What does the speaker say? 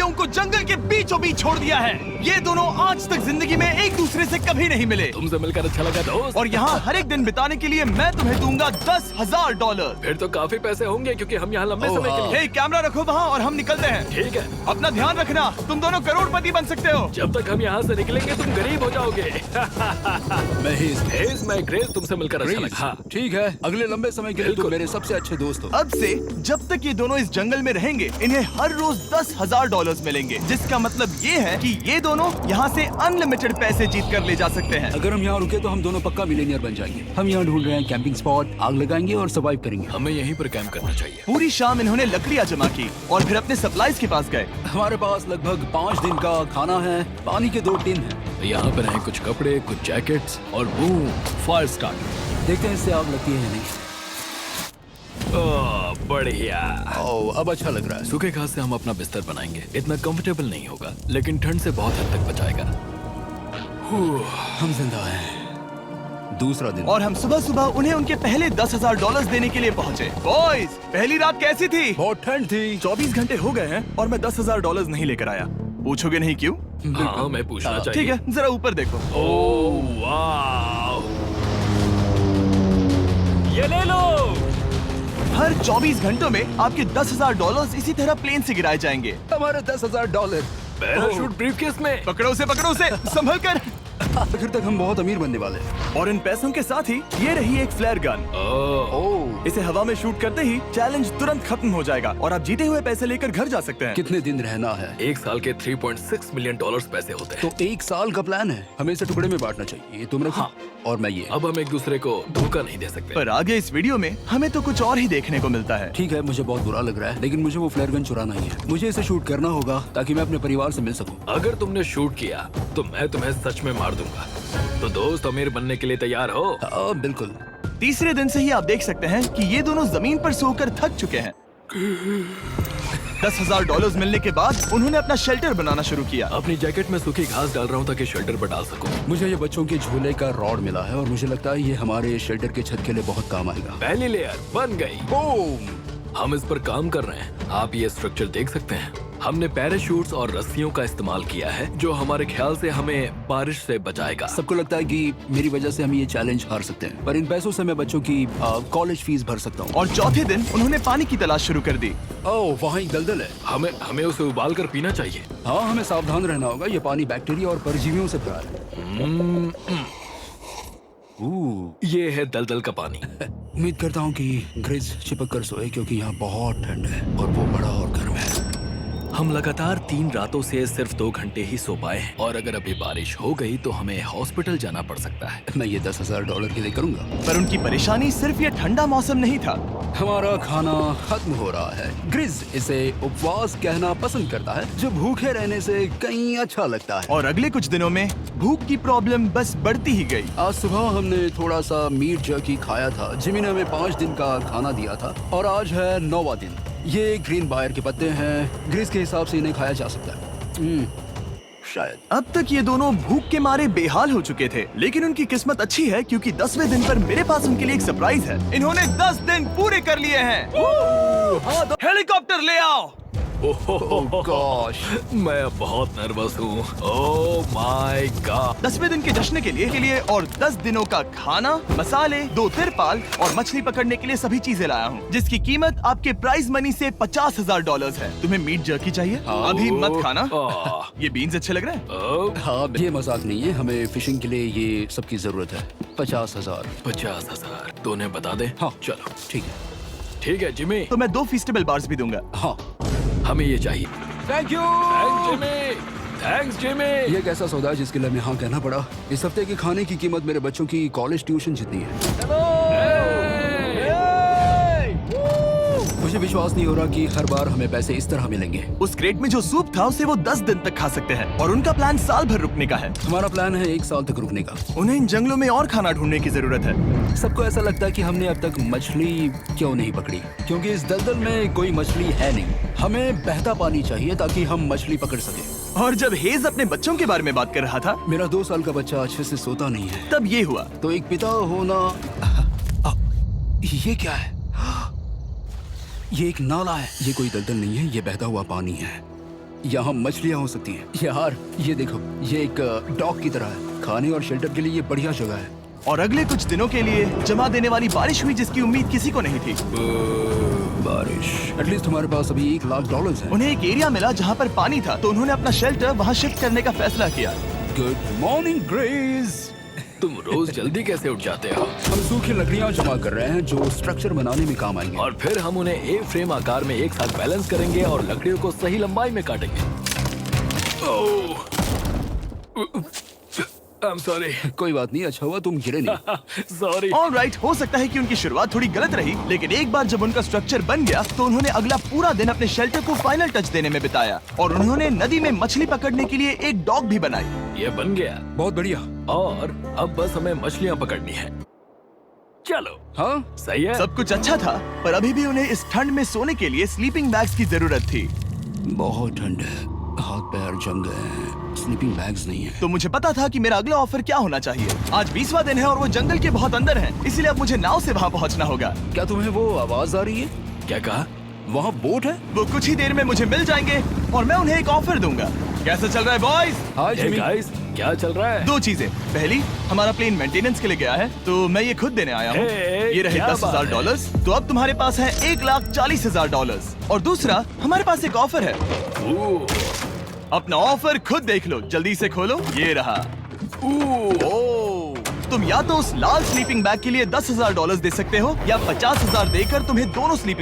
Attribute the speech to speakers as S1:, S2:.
S1: उनको जंगल के बीचों बीच छोड़ दिया है। ये दोनों आज तक जिंदगी में एक दूसरे से कभी नहीं मिले।
S2: तुमसे मिलकर अच्छा लगा दोस्त।
S1: और यहाँ हर एक दिन बिताने के लिए मैं तुम्हें दूंगा $10,000।
S2: फिर तो काफी पैसे होंगे क्योंकि हम यहाँ लंबे समय के लिए।
S1: हे, कैमरा रखो वहाँ और हम निकलते हैं।
S2: ठीक है।
S1: अपना ध्यान रखना, तुम दोनों करोड़पति बन सकते हो।
S2: जब तक हम यहाँ से निकलेंगे तुम गरीब हो जाओगे। मैं ग्रेस, तुमसे मिलकर अच्छा लगा। हाँ।
S3: ठीक है, अगले लंबे समय के लिए तुम मेरे सबसे अच्छे दोस्त हो।
S1: अब से जब तक ये दोनों इस जंगल में रहेंगे इन्हें हर रोज $10,000 मिलेंगे, जिसका मतलब ये है कि ये दोनों यहाँ से अनलिमिटेड पैसे जीत कर ले जा सकते हैं।
S3: अगर हम यहाँ रुके तो हम दोनों पक्का मिलीनियर बन जाएंगे। हम यहाँ ढूंढ रहे हैं कैंपिंग स्पॉट, आग लगाएंगे और सर्वाइव करेंगे।
S2: हमें यहीं पर कैंप करना चाहिए।
S1: पूरी शाम इन्होंने लकड़ियाँ जमा की और फिर अपने सप्लाईज के पास गए।
S3: हमारे पास लगभग 5 दिन का खाना है, पानी के 2 टिन हैं।
S2: यहाँ पर हैं कुछ कपड़े, कुछ जैकेट्स और बूम, फायर स्टार्ट।
S3: देखते हैं इससे आग लगती है या नहीं।
S2: ओह, बढ़िया।
S3: अब अच्छा लग रहा है।
S2: सूखे घास से हम अपना बिस्तर बनाएंगे। इतना कंफर्टेबल नहीं होगा लेकिन ठंड से बहुत हद तक बचाएगा।
S3: हम जिंदा हैं। दूसरा दिन
S1: और हम सुबह सुबह उन्हें उनके पहले $10,000 देने के लिए पहुँचे। बॉयज, पहली रात कैसी थी?
S3: बहुत ठंड थी।
S1: 24 घंटे हो गए हैं और मैं $10,000 नहीं लेकर आया। पूछोगे नहीं क्यों?
S2: हाँ, मैं पूछना चाहिए।
S1: ठीक है, जरा ऊपर देखो।
S2: ओह वाह, ये ले लो।
S1: हर 24 घंटों में आपके $10,000 इसी तरह प्लेन से गिराए जाएंगे।
S3: हमारे $10,000।
S2: पैराशूट ब्रीफकेस में।
S1: पकड़ो से संभल कर।
S3: आखिर तक हम बहुत अमीर बनने वाले हैं।
S1: और इन पैसों के साथ ही ये रही एक फ्लेयर गन।
S2: ओह,
S1: इसे हवा में शूट करते ही चैलेंज तुरंत खत्म हो जाएगा और आप जीते हुए पैसे लेकर घर जा सकते हैं।
S3: कितने दिन रहना है?
S2: एक साल के $3.6 मिलियन पैसे होते हैं।
S3: तो 1 साल का प्लान है। हमें इसे टुकड़े में बांटना चाहिए। तुम रखो।
S2: हाँ।
S3: और मैं ये।
S2: अब हम एक दूसरे को धोखा नहीं दे सकते।
S1: पर आगे इस वीडियो में हमें तो कुछ और ही देखने को मिलता है।
S3: ठीक है, मुझे बहुत बुरा लग रहा है लेकिन मुझे वो फ्लेयर गन चुराना ही है। मुझे इसे शूट करना होगा ताकि मैं अपने परिवार से मिल सकूं।
S2: अगर तुमने शूट किया तो मैं तुम्हें सच में मार दूंगा। तो दोस्त, अमीर बनने के लिए तैयार हो?
S3: बिल्कुल।
S1: तीसरे दिन से ही आप देख सकते हैं कि ये दोनों जमीन पर सोकर थक चुके हैं। $10,000 मिलने के बाद उन्होंने अपना शेल्टर बनाना शुरू किया।
S2: अपनी जैकेट में सूखी घास डाल रहा हूँ ताकि शेल्टर पर डाल सकूं।
S3: मुझे ये बच्चों के झूले का रॉड मिला है और मुझे लगता है ये हमारे शेल्टर के छत के लिए बहुत काम आएगा।
S2: पहली लेयर बन गई।
S3: बूम!
S2: हम इस पर काम कर रहे हैं। आप ये स्ट्रक्चर देख सकते हैं। हमने पैराशूट्स और रस्सियों का इस्तेमाल किया है जो हमारे ख्याल से हमें बारिश से बचाएगा।
S3: सबको लगता है कि मेरी वजह से हम ये चैलेंज हार सकते हैं, पर इन पैसों से मैं बच्चों की कॉलेज फीस भर सकता हूँ।
S1: और चौथे दिन उन्होंने पानी की तलाश शुरू कर दी।
S3: ओह, वहाँ एक दलदल है।
S2: हमें उसे उबाल कर पीना चाहिए।
S3: हाँ, हमें सावधान रहना होगा। ये पानी बैक्टीरिया और परजीवियों से भरा है।
S2: ये है दलदल का पानी।
S3: उम्मीद करता हूँ कि ग्रेस चिपक कर सोए क्योंकि यहाँ बहुत ठंड है और वो बड़ा और गर्म है।
S2: हम लगातार 3 रातों से सिर्फ 2 घंटे ही सो पाए हैं और अगर अभी बारिश हो गई तो हमें हॉस्पिटल जाना पड़ सकता है।
S3: मैं ये $10,000 के लिए करूँगा।
S1: पर उनकी परेशानी सिर्फ ये ठंडा मौसम नहीं था।
S3: हमारा खाना खत्म हो रहा है। ग्रिज इसे उपवास कहना पसंद करता है, जो भूखे रहने से कहीं अच्छा लगता है।
S1: और अगले कुछ दिनों में भूख की प्रॉब्लम बस बढ़ती ही गई।
S3: आज सुबह हमने थोड़ा सा मीट जर्की खाया था। जिमी ने हमें 5 दिन का खाना दिया था और आज है 9वां दिन। ये ग्रीन बायर के पत्ते हैं। ग्रिज के हिसाब से इन्हें खाया जा सकता है। शायद।
S1: अब तक ये दोनों भूख के मारे बेहाल हो चुके थे, लेकिन उनकी किस्मत अच्छी है क्योंकि 10वें दिन पर मेरे पास उनके लिए एक सरप्राइज है। इन्होंने 10 दिन पूरे कर लिए हैं। हेलीकॉप्टर ले आओ।
S2: ओह गॉश, मैं बहुत नर्वस हूँ। Oh my god.
S1: 10वें दिन के जश्न के लिए और 10 दिनों का खाना, मसाले, 2 तिरपाल और मछली पकड़ने के लिए सभी चीजें लाया हूँ, जिसकी कीमत आपके प्राइज मनी से $50,000 है। तुम्हें मीट जर्की चाहिए? अभी मत खाना। ये बीन्स अच्छे लग रहे हैं।
S3: हाँ, ये मजाक नहीं है। हमें फिशिंग के लिए ये सबकी जरूरत है। 50,000।
S2: 50,000 तो उन्हें बता दे।
S3: हाँ
S2: चलो
S3: ठीक है।
S2: ठीक है जिमी।
S1: तो मैं 2 फीस्टेबल बार्स भी दूंगा।
S3: हाँ,
S2: हमें ये चाहिए।
S3: Thank you.
S2: Thanks Jimmy.
S3: ये एक ऐसा सौदा है जिसके लिए हमें हाँ कहना पड़ा। इस हफ्ते के खाने की कीमत मेरे बच्चों की कॉलेज ट्यूशन जितनी है। मुझे विश्वास नहीं हो रहा कि हर बार हमें पैसे इस तरह मिलेंगे।
S1: उस क्रेट में जो सूप था उसे वो 10 दिन तक खा सकते हैं और उनका प्लान साल भर रुकने का है।
S3: हमारा प्लान है 1 साल तक रुकने का।
S1: उन्हें इन जंगलों में और खाना ढूंढने की जरूरत है।
S3: सबको ऐसा लगता है कि हमने अब तक मछली क्यों नहीं पकड़ी, क्योंकि इस दलदल में कोई मछली है नहीं। हमें बहता पानी चाहिए ताकि हम मछली पकड़ सके।
S1: और जब हेज अपने बच्चों के बारे में बात कर रहा था,
S3: मेरा 2 साल का बच्चा अच्छे से सोता नहीं है।
S1: तब ये हुआ।
S3: तो एक पिता होना। ये क्या है? ये एक नाला है। ये कोई दलदल नहीं है, ये बहता हुआ पानी है। यहाँ मछलियाँ हो सकती हैं। यार ये देखो, ये एक डॉक की तरह है। खाने और शेल्टर के लिए ये बढ़िया जगह है।
S1: और अगले कुछ दिनों के लिए जमा देने वाली बारिश हुई जिसकी उम्मीद किसी को नहीं थी।
S3: बारिश। एटलीस्ट हमारे पास अभी $1,00,000 है।
S1: उन्हें एक एरिया मिला जहाँ पर पानी था, तो उन्होंने अपना शेल्टर वहाँ शिफ्ट करने का फैसला किया।
S3: Good morning grace.
S2: तुम रोज जल्दी कैसे उठ जाते हो?
S3: हम सूखी लकड़ियाँ जमा कर रहे हैं जो स्ट्रक्चर बनाने में काम आएंगे।
S2: और फिर हम उन्हें ए फ्रेम आकार में एक साथ बैलेंस करेंगे और लकड़ियों को सही लंबाई में काटेंगे। I'm sorry.
S3: कोई बात नहीं, अच्छा हुआ तुम गिरे नहीं।
S2: Sorry.
S1: ऑलराइट, हो सकता है कि उनकी शुरुआत थोड़ी गलत रही, लेकिन एक बार जब उनका स्ट्रक्चर बन गया तो उन्होंने अगला पूरा दिन अपने शेल्टर को फाइनल टच देने में बिताया और उन्होंने नदी में मछली पकड़ने के लिए एक डॉक भी बनाई।
S2: ये बन गया
S3: बहुत बढ़िया।
S2: और अब बस हमें मछलियाँ पकड़नी है। चलो।
S3: हाँ
S2: सही है।
S1: सब कुछ अच्छा था, पर अभी भी उन्हें इस ठंड में सोने के लिए स्लीपिंग बैग्स की जरूरत थी।
S3: बहुत ठंड है, हाथ पैर जम गए हैं, स्लीपिंग बैग्स नहीं है।
S1: तो मुझे पता था कि मेरा अगला ऑफर क्या होना चाहिए। आज 20वां दिन है और वो जंगल के बहुत अंदर है, इसलिए अब मुझे नाव से वहाँ पहुँचना होगा।
S3: क्या तुम्हें वो आवाज आ रही है?
S2: क्या कहा?
S3: वहाँ बोट है?
S1: वो कुछ ही देर में मुझे मिल जाएंगे और मैं उन्हें एक ऑफर दूंगा। कैसा चल रहा है बॉयज?
S3: हाय
S2: Hey
S3: जिमी।
S2: guys, क्या चल रहा है?
S1: 2 चीजें। पहली, हमारा प्लेन मेंटेनेंस के लिए गया है, तो मैं ये खुद देने आया हूँ।
S2: Hey,
S1: ये रहे
S2: क्या
S1: $10,000, तो अब तुम्हारे पास है $1,40,000। और दूसरा, हमारे पास एक ऑफर है।
S2: ओह,
S1: अपना ऑफर खुद देख लो, जल्दी से खोलो, ये रहा। ओह, तुम या तो उस लाल स्लीपिंग बैग के लिए $10,000 दे सकते हो या 50,000 देकर तुम्हें दोनों स्लीपिंग